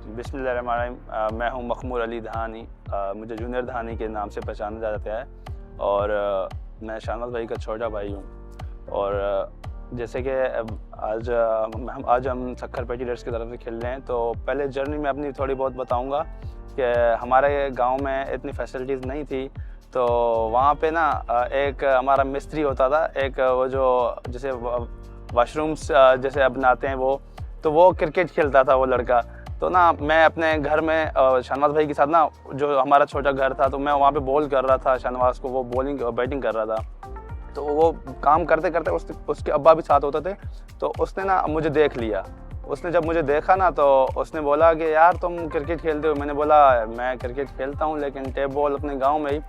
बिस्मिल्लाहिर्रहमानिर्रहीम। मैं हूं मखमूर अली धानी। मुझे जूनियर धानी के नाम से पहचाना जाता है और मैं शाहनवाज भाई का छोटा भाई हूं। और जैसे कि आज हम सक्खर पेटीलेट्स की तरफ से खेल रहे हैं, तो पहले जर्नी में अपनी थोड़ी बहुत बताऊंगा कि हमारे गांव में इतनी फैसिलिटीज़ नहीं थी। तो वहाँ पे ना एक हमारा मिस्त्री होता था, एक वो जो जैसे वाशरूम्स जैसे अब बनाते हैं वो क्रिकेट खेलता था वो लड़का। तो ना मैं अपने घर में शाहनवाज भाई के साथ ना, जो हमारा छोटा घर था, तो मैं वहाँ पे बॉल कर रहा था शाहनवाज को, वो बॉलिंग बैटिंग कर रहा था। तो वो काम करते करते उसके अब्बा भी साथ होते थे। तो उसने ना मुझे देख लिया। उसने जब मुझे देखा ना, तो उसने बोला कि यार तुम क्रिकेट खेलते हो। मैंने बोला मैं क्रिकेट खेलता हूँ, लेकिन टेप बॉल अपने गाँव में ही।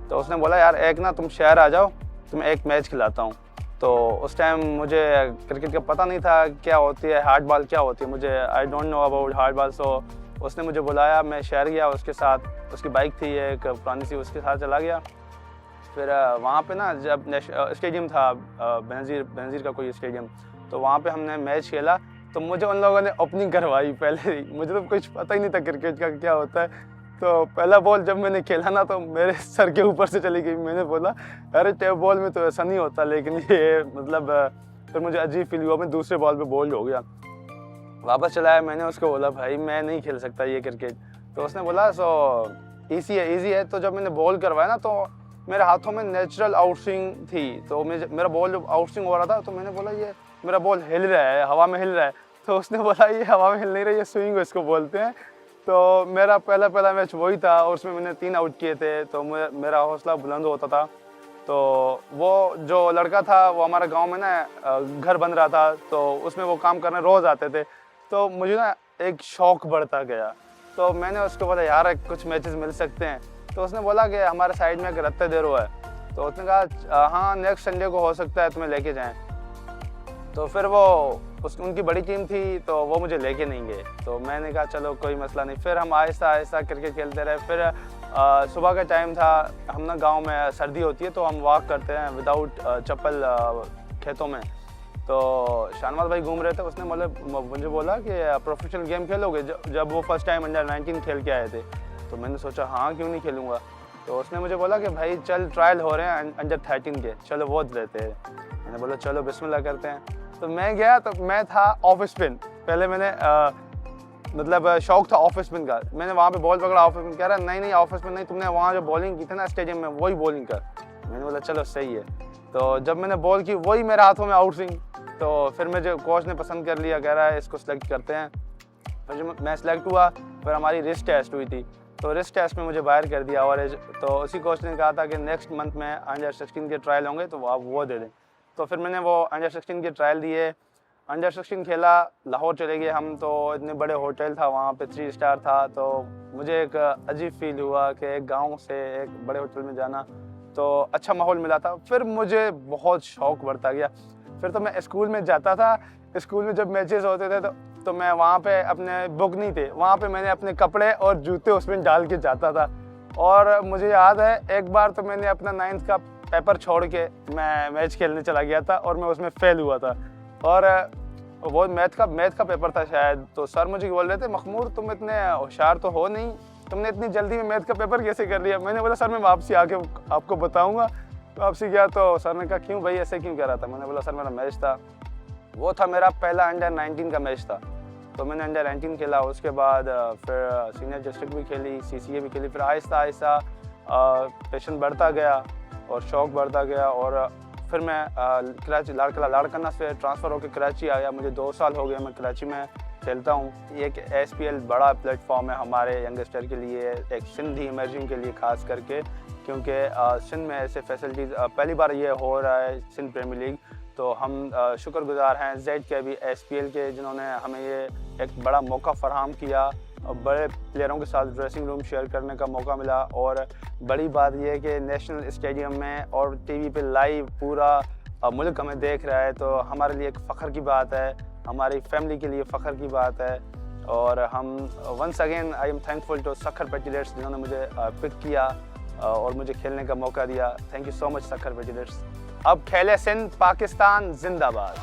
तो उसने बोला यार एक ना तुम शहर आ जाओ, तुम्हें एक मैच खिलाता हूँ। तो उस टाइम मुझे क्रिकेट का पता नहीं था क्या होती है, हार्ड बॉल क्या होती है, मुझे I don't know about hard ball. So उसने मुझे बुलाया, मैं शहर गया उसके साथ। उसकी बाइक थी एक पुरानी सी, उसके साथ चला गया। फिर वहाँ पे ना जब स्टेडियम था बेनज़ीर का कोई स्टेडियम, तो वहाँ पे हमने मैच खेला। तो मुझे उन लोगों ने ओपनिंग करवाई पहले ही। मुझे तो कुछ पता ही नहीं था क्रिकेट का क्या होता है। तो पहला बॉल जब मैंने खेला ना, तो मेरे सर के ऊपर से चली गई। मैंने बोला अरे टेप बॉल में तो ऐसा नहीं होता, लेकिन ये मतलब फिर मुझे अजीब फील हुआ। मैं दूसरे बॉल पे बोल्ड हो गया। वापस चलाया, मैंने उसको बोला भाई मैं नहीं खेल सकता ये क्रिकेट। तो उसने बोला सो ईजी है। तो जब मैंने बॉल करवाया ना, तो मेरे हाथों में नेचुरल आउटस्विंग थी। तो मेरा बॉल जब आउटस्विंग हो रहा था, तो मैंने बोला ये मेरा बॉल हिल रहा है, हवा में हिल रहा है। तो उसने बोला ये हवा में हिल नहीं रही है, स्विंग इसको बोलते हैं। तो मेरा पहला मैच वही था और उसमें मैंने 3 आउट किए थे। तो मेरा हौसला बुलंद होता था। तो वो जो लड़का था, वो हमारे गांव में ना घर बन रहा था, तो उसमें वो काम करने रोज़ आते थे। तो मुझे ना एक शौक़ बढ़ता गया। तो मैंने उसको बोला यार कुछ मैचेस मिल सकते हैं। तो उसने बोला कि हमारे साइड में एक रत्ते देरो है। तो उसने कहा हाँ नेक्स्ट संडे को हो सकता है तुम्हें लेके जाएँ। तो फिर उनकी बड़ी टीम थी, तो वो मुझे लेके नहीं गए। तो मैंने कहा चलो कोई मसला नहीं। फिर हम आहिस्ता आहिस्ता क्रिकेट खेलते रहे। फिर सुबह का टाइम था, हम ना गांव में सर्दी होती है, तो हम वॉक करते हैं विदाउट चप्पल खेतों में। तो शाहनवाज भाई घूम रहे थे, उसने मुझे बोला कि प्रोफेशनल गेम खेलोगे। जब वो फर्स्ट टाइम अंडर 19 खेल के आए थे, तो मैंने सोचा हाँ क्यों नहीं खेलूँगा। तो उसने मुझे बोला कि भाई चल ट्रायल हो रहे हैं अंडर 13 के, चलो वो लेते हैं। मैंने बोला चलो बिस्मिल्लाह करते हैं। तो मैं गया, तो मैं था ऑफ स्पिन। पहले मैंने मतलब शौक था ऑफ स्पिन का। मैंने वहाँ पे बॉल पकड़ा, ऑफ स्पिन कह रहा नहीं ऑफ स्पिन नहीं, तुमने वहाँ जो बॉलिंग की थी ना स्टेडियम में, वही बॉलिंग कर। मैंने बोला चलो सही है। तो जब मैंने बॉल की, वही मेरे हाथों में आउट स्विंग। तो फिर मुझे कोच ने पसंद कर लिया, कह रहा है इसको सेलेक्ट करते हैं। फिर जब मैं सेलेक्ट हुआ, फिर हमारी रिस्ट टेस्ट हुई थी। तो रिस्ट टेस्ट में मुझे बाहर कर दिया ओवरेज। तो उसी कोच ने कहा था कि नेक्स्ट मंथ में अंडर 16 के ट्रायल होंगे, तो आप वो दे दें। तो फिर मैंने वो अंडर 16 के ट्रायल दिए, अंडर 16 खेला। लाहौर चले गए हम, तो इतने बड़े होटल था वहाँ पे, 3 स्टार था। तो मुझे एक अजीब फील हुआ कि एक गांव से एक बड़े होटल में जाना, तो अच्छा माहौल मिला था। फिर मुझे बहुत शौक़ बढ़ता गया। फिर तो मैं स्कूल में जाता था। स्कूल में जब मैचेस होते थे, तो मैं वहाँ पे, अपने बुक नहीं थे वहाँ पे, मैंने अपने कपड़े और जूते उसमें डाल के जाता था। और मुझे याद है एक बार तो मैंने अपना 9th का पेपर छोड़ के मैं मैच खेलने चला गया था, और मैं उसमें फेल हुआ था। और वो मैथ का पेपर था शायद। तो सर मुझे बोल रहे थे मखमूर तुम इतने होशियार तो हो नहीं, तुमने इतनी जल्दी में मैथ का पेपर कैसे कर लिया। मैंने बोला सर मैं वापसी आके आपको बताऊंगा। वापसी गया, तो सर ने कहा क्यों भाई ऐसे क्यों कह रहा था। मैंने बोला सर मेरा मैच था, वो था मेरा पहला अंडर 19 का मैच था। तो मैंने अंडर 19 खेला। उसके बाद फिर सीनियर डिस्ट्रिक्ट भी खेली, CCA भी खेली। फिर आहिस्ता आहिस्ता पैशन बढ़ता गया और शौक़ बढ़ता गया। और फिर मैं कराची लाड़काना से ट्रांसफ़र होकर कराची आया। मुझे 2 साल हो गए मैं कराची में खेलता हूँ। ये एक SPL बड़ा प्लेटफॉर्म है हमारे यंगस्टर के लिए, एक सिंधी इमर्जिंग के लिए ख़ास करके, क्योंकि सिंध में ऐसे फैसिलिटीज़ पहली बार ये हो रहा है, सिंध प्रीमियर लीग। तो हम शुक्रगुजार हैं ZKB SPL के, जिन्होंने हमें ये एक बड़ा मौका फ़राहम किया। बड़े प्लेयरों के साथ ड्रेसिंग रूम शेयर करने का मौका मिला। और बड़ी बात यह है कि नेशनल स्टेडियम में और TV पे लाइव पूरा मुल्क हमें देख रहा है। तो हमारे लिए एक फ़ख्र की बात है, हमारी फैमिली के लिए फ़ख्र की बात है। और हम once again I am thankful to Sukkur पेटीलेट्स, जिन्होंने मुझे पिक किया और मुझे खेलने का मौका दिया। Thank you so much Sukkur पेटीलेट्स। अब खेले सिंध, पाकिस्तान जिंदाबाद।